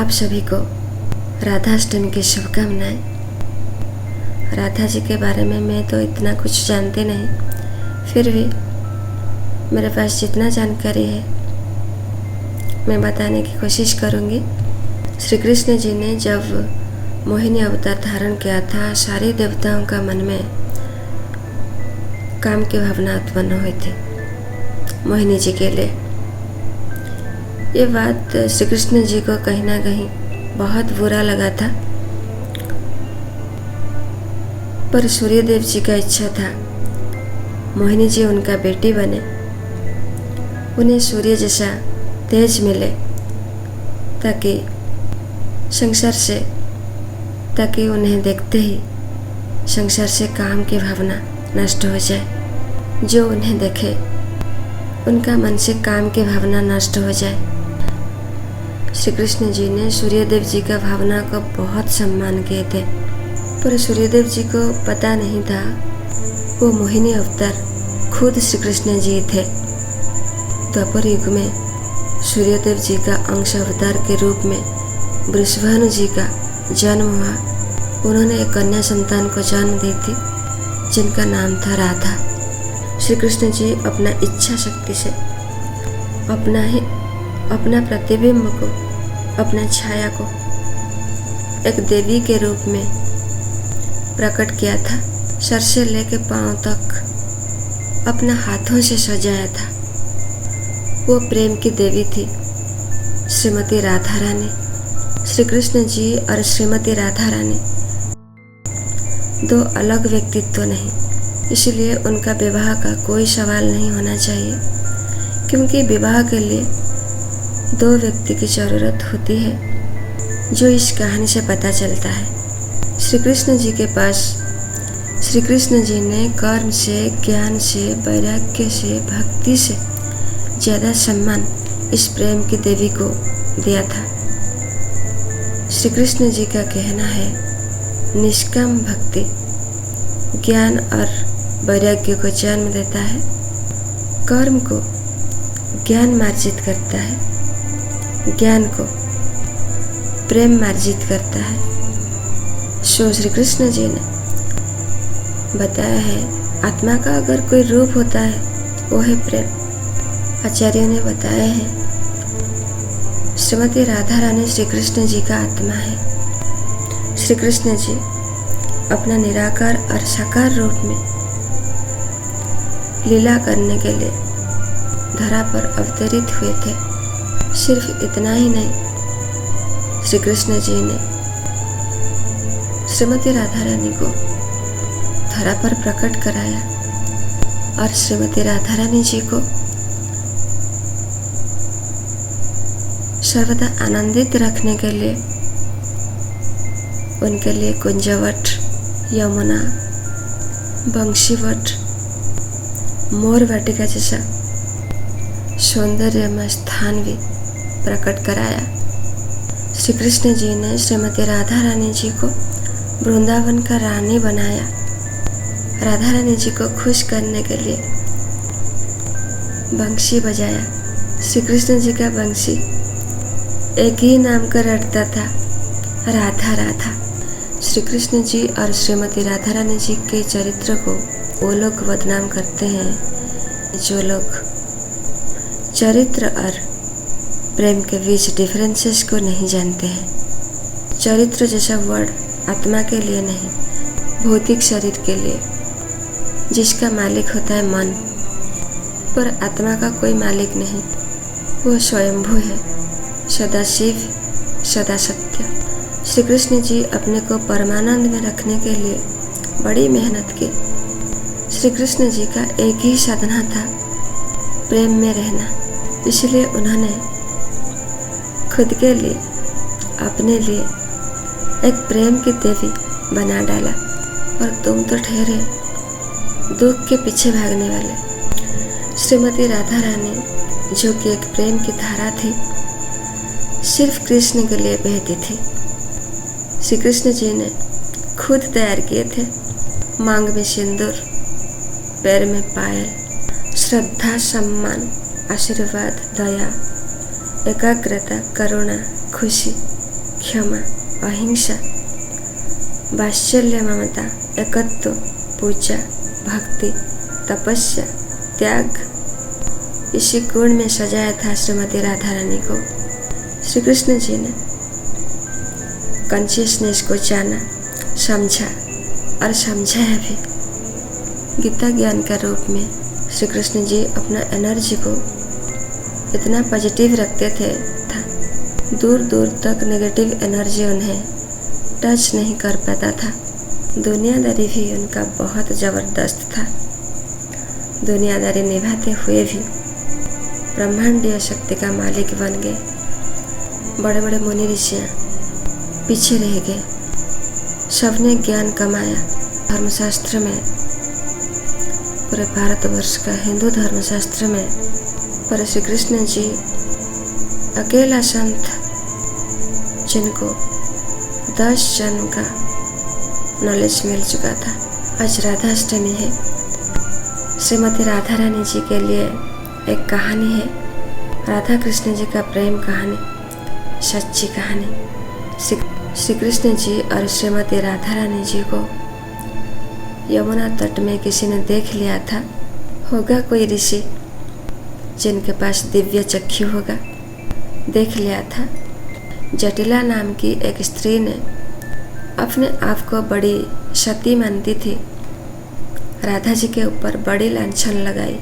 आप सभी को राधाष्टमी की शुभकामनाएं। राधा जी के बारे में मैं तो इतना कुछ जानती नहीं, फिर भी मेरे पास जितना जानकारी है मैं बताने की कोशिश करूँगी। श्री कृष्ण जी ने जब मोहिनी अवतार धारण किया था, सारे देवताओं का मन में काम की भावना उत्पन्न हुई थी मोहिनी जी के लिए। ये बात श्री कृष्ण जी को कहीं ना कहीं बहुत बुरा लगा था, पर सूर्यदेव जी का इच्छा था मोहिनी जी उनका बेटी बने, उन्हें सूर्य जैसा तेज मिले ताकि उन्हें देखते ही संसार से काम की भावना नष्ट हो जाए। जो उन्हें देखे उनका मन से काम की भावना नष्ट हो जाए। श्री कृष्ण जी ने सूर्यदेव जी का भावना को बहुत सम्मान किए थे, पर सूर्यदेव जी को पता नहीं था वो मोहिनी अवतार खुद श्री कृष्ण जी थे। द्वापर युग में सूर्यदेव जी का अंश अवतार के रूप में वृषभानु जी का जन्म हुआ। उन्होंने एक कन्या संतान को जन्म दी थी जिनका नाम था राधा। श्री कृष्ण जी अपना इच्छा शक्ति से अपना प्रतिबिंब को, अपना छाया को एक देवी के रूप में प्रकट किया था। सर से लेकर पांव तक अपना हाथों से सजाया था। वो प्रेम की देवी थी श्रीमती राधा रानी। श्री कृष्ण जी और श्रीमती राधा रानी दो अलग व्यक्तित्व नहीं, इसलिए उनका विवाह का कोई सवाल नहीं होना चाहिए, क्योंकि विवाह के लिए दो व्यक्ति की जरूरत होती है, जो इस कहानी से पता चलता है। श्री कृष्ण जी के पास श्री कृष्ण जी ने कर्म से, ज्ञान से, वैराग्य से, भक्ति से ज़्यादा सम्मान इस प्रेम की देवी को दिया था। श्री कृष्ण जी का कहना है, निष्काम भक्ति ज्ञान और वैराग्य को जन्म देता है, कर्म को ज्ञान मार्जित करता है, ज्ञान को प्रेम मार्जित करता है। सो श्री कृष्ण जी ने बताया है, आत्मा का अगर कोई रूप होता है वो है प्रेम। आचार्यों ने बताया है, श्रीमती राधा रानी श्री कृष्ण जी का आत्मा है। श्री कृष्ण जी अपना निराकार और साकार रूप में लीला करने के लिए धरा पर अवतरित हुए थे। सिर्फ इतना ही नहीं, श्री कृष्ण जी ने श्रीमती राधा रानी को धरा पर प्रकट कराया और श्रीमती राधा रानी जी को सर्वदा आनंदित रखने के लिए उनके लिए कुंजवट, यमुना, बंशीवट, मोर वाटिका जैसा सौंदर्यमय स्थान भी प्रकट कराया। श्री कृष्ण जी ने श्रीमती राधा रानी जी को वृंदावन का रानी बनाया। राधा रानी जी को खुश करने के लिए बंशी बजाया। श्री कृष्ण जी का बंशी एक ही नाम का रटता था, राधा राधा। श्री कृष्ण जी और श्रीमती राधा रानी जी के चरित्र को वो लोग बदनाम करते हैं जो लोग चरित्र और प्रेम के बीच डिफरेंसेस को नहीं जानते हैं। चरित्र जैसा वर्ड आत्मा के लिए नहीं, भौतिक शरीर के लिए, जिसका मालिक होता है मन, पर आत्मा का कोई मालिक नहीं। वो स्वयंभू है, सदा शिव, सदा सत्य। श्री कृष्ण जी अपने को परमानंद में रखने के लिए बड़ी मेहनत की। श्री कृष्ण जी का एक ही साधना था, प्रेम में रहना। इसलिए उन्होंने खुद के लिए, अपने लिए एक प्रेम की देवी बना डाला। और तुम तो ठहरे दुख के पीछे भागने वाले। श्रीमती राधा रानी, जो कि एक प्रेम की धारा थी, सिर्फ कृष्ण के लिए बहती थी। श्री कृष्ण जी ने खुद तैयार किए थे, मांग में सिंदूर, पैर में पायल, श्रद्धा, सम्मान, आशीर्वाद, दया, एकाग्रता, करुणा, खुशी, क्षमा, अहिंसा, वात्सल्य, ममता, एकत्व, पूजा, भक्ति, तपस्या, त्याग, इसी गुण में सजाया था श्रीमती राधा रानी को। श्री कृष्ण जी ने कॉन्शियसनेस को जाना, समझा और समझाया भी। गीता ज्ञान का रूप में श्री कृष्ण जी अपना एनर्जी को इतना पॉजिटिव रखते थे था दूर दूर तक नेगेटिव एनर्जी उन्हें टच नहीं कर पाता था। दुनियादारी भी उनका बहुत ज़बरदस्त था। दुनियादारी निभाते हुए भी ब्रह्मांडीय शक्ति का मालिक बन गए। बड़े बड़े मुनि ऋषियाँ पीछे रह गए। सबने ज्ञान कमाया। धर्मशास्त्र में, पूरे भारतवर्ष का हिंदू धर्मशास्त्र में पर श्री कृष्ण जी अकेला संत जिनको 10 जन्म का नॉलेज मिल चुका था। आज राधाष्टमी है। श्रीमती राधा रानी जी के लिए एक कहानी है, राधा कृष्ण जी का प्रेम कहानी, सच्ची कहानी। श्री कृष्ण जी और श्रीमती राधा रानी जी को यमुना तट में किसी ने देख लिया था। होगा कोई ऋषि जिनके पास दिव्य चक्षु होगा। देख लिया था। जटिला नाम की एक स्त्री ने अपने आप को बड़ी सती मानती थी। राधा जी के ऊपर बड़ी लांछन लगाई।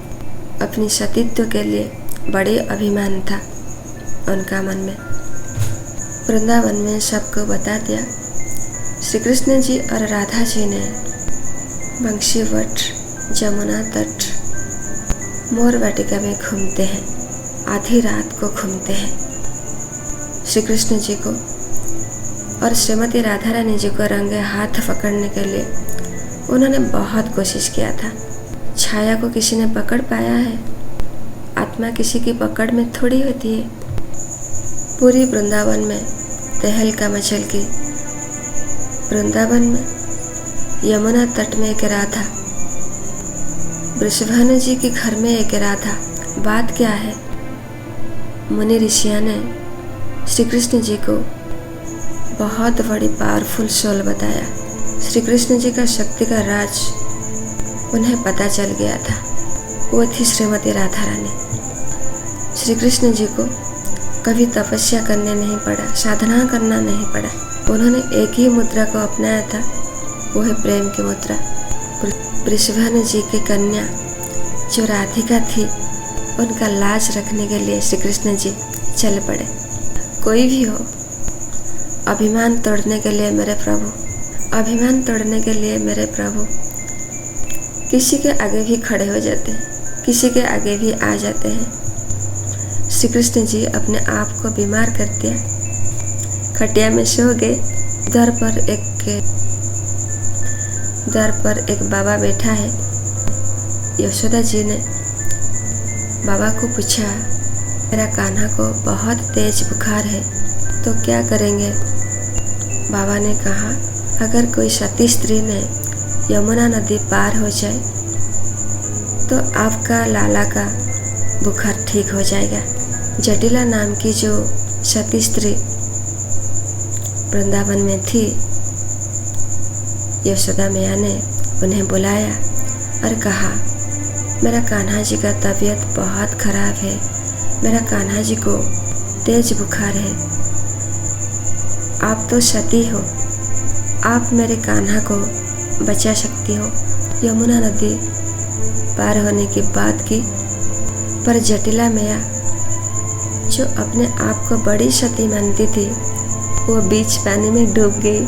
अपनी सतीत्व के लिए बड़े अभिमान था उनका मन में। वृंदावन में सबको बता दिया। श्री कृष्ण जी और राधा जी ने बंशीवट, जमुना तट, मोर वाटिका में घूमते हैं। आधी रात को घूमते हैं। श्री कृष्ण जी को और श्रीमती राधा रानी जी को रंगे हाथ पकड़ने के लिए उन्होंने बहुत कोशिश किया था। छाया को किसी ने पकड़ पाया है? आत्मा किसी की पकड़ में थोड़ी होती है। पूरी वृंदावन में तहलका मचल गई। वृंदावन में यमुना तट में एक राधा, वृषभानु जी के घर में एक राधा। बात क्या है? मुनि ऋषियों ने श्री कृष्ण जी को बहुत बड़ी पावरफुल सोल बताया। श्री कृष्ण जी का शक्ति का राज उन्हें पता चल गया था। वो थी श्रीमती राधा रानी। श्री कृष्ण जी को कभी तपस्या करने नहीं पड़ा, साधना करना नहीं पड़ा। उन्होंने एक ही मुद्रा को अपनाया था, वो है प्रेम की मुद्रा। वृषभानु जी की कन्या जो राधिका थी, उनका लाज रखने के लिए श्री कृष्ण जी चल पड़े। कोई भी हो, अभिमान तोड़ने के लिए मेरे प्रभु, अभिमान तोड़ने के लिए मेरे प्रभु किसी के आगे भी खड़े हो जाते हैं, किसी के आगे भी आ जाते हैं। श्री कृष्ण जी अपने आप को बीमार कर दिया। खटिया में सो गए। दर पर एक बाबा बैठा है। यशोदा जी ने बाबा को पूछा, मेरा कान्हा को बहुत तेज बुखार है, तो क्या करेंगे? बाबा ने कहा, अगर कोई सती स्त्री ने यमुना नदी पार हो जाए तो आपका लाला का बुखार ठीक हो जाएगा। जटिला नाम की जो सती स्त्री वृंदावन में थी, यशोदा मैया ने उन्हें बुलाया और कहा, मेरा कान्हा जी का तबीयत बहुत खराब है, मेरा कान्हा जी को तेज बुखार है। आप तो सती हो, आप मेरे कान्हा को बचा सकती हो। यमुना नदी पार होने की बात की, पर जटिला मैया जो अपने आप को बड़ी सती मानती थी, वो बीच पानी में डूब गई।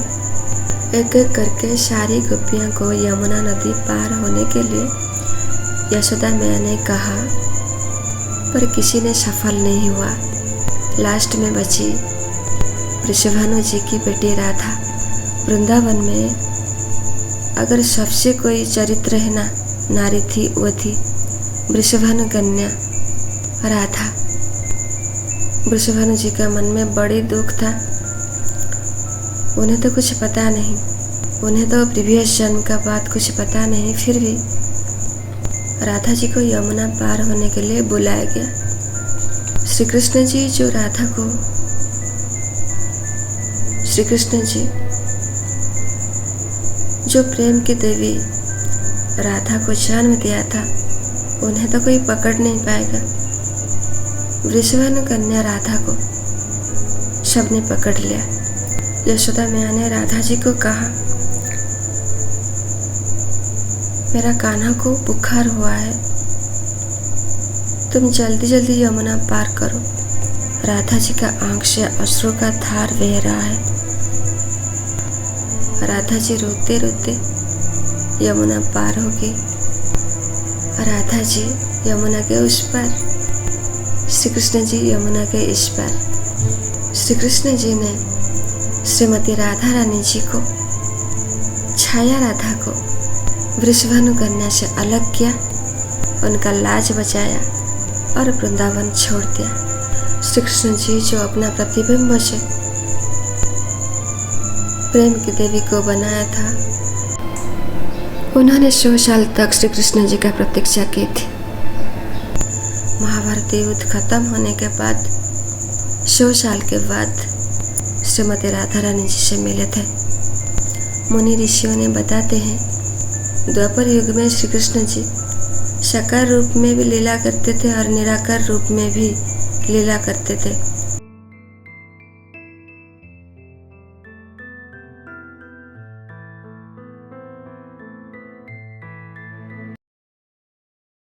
एक एक करके सारी गोपियों को यमुना नदी पार होने के लिए यशोदा मैया ने कहा, पर किसी ने सफल नहीं हुआ। लास्ट में बची वृषभानु जी की बेटी राधा। वृंदावन में अगर सबसे कोई चरित्रहीन नारी थी, वो थी वृषभानु कन्या राधा। वृषभानु जी का मन में बड़ी दुख था। उन्हें तो कुछ पता नहीं, उन्हें तो प्रीवियस जन्म का बात कुछ पता नहीं, फिर भी राधा जी को यमुना पार होने के लिए बुलाया गया। श्री कृष्ण जी जो राधा को श्री कृष्ण जी जो प्रेम की देवी राधा को जन्म दिया था, उन्हें तो कोई पकड़ नहीं पाएगा। वृषभानु कन्या राधा को सबने पकड़ लिया। यशोदा मैया ने राधा जी को कहा, मेरा कान्हा को बुखार हुआ है, तुम जल्दी जल्दी यमुना पार करो। राधा जी का आंख से अश्रु का धार बह रहा है। राधा जी रोते रोते यमुना पार हो गई। राधा जी यमुना के उस पार, श्री कृष्ण जी यमुना के इस पार। श्री कृष्ण जी ने श्रीमती राधा रानी जी को, छाया राधा को वृषभानु कन्या से अलग किया, उनका लाज बचाया और वृंदावन छोड़ दिया। श्री कृष्ण जी जो अपना प्रतिबिंब से प्रेम की देवी को बनाया था, उन्होंने 100 साल तक श्री कृष्ण जी का प्रतीक्षा की थी। महाभारत युद्ध खत्म होने के बाद 100 साल के बाद श्रीमती राधा रानी जी से मिले थे। मुनि ऋषियों ने बताते हैं, द्वापर युग में श्री कृष्ण जी साकार रूप में भी लीला करते थे और निराकार रूप में भी लीला करते थे।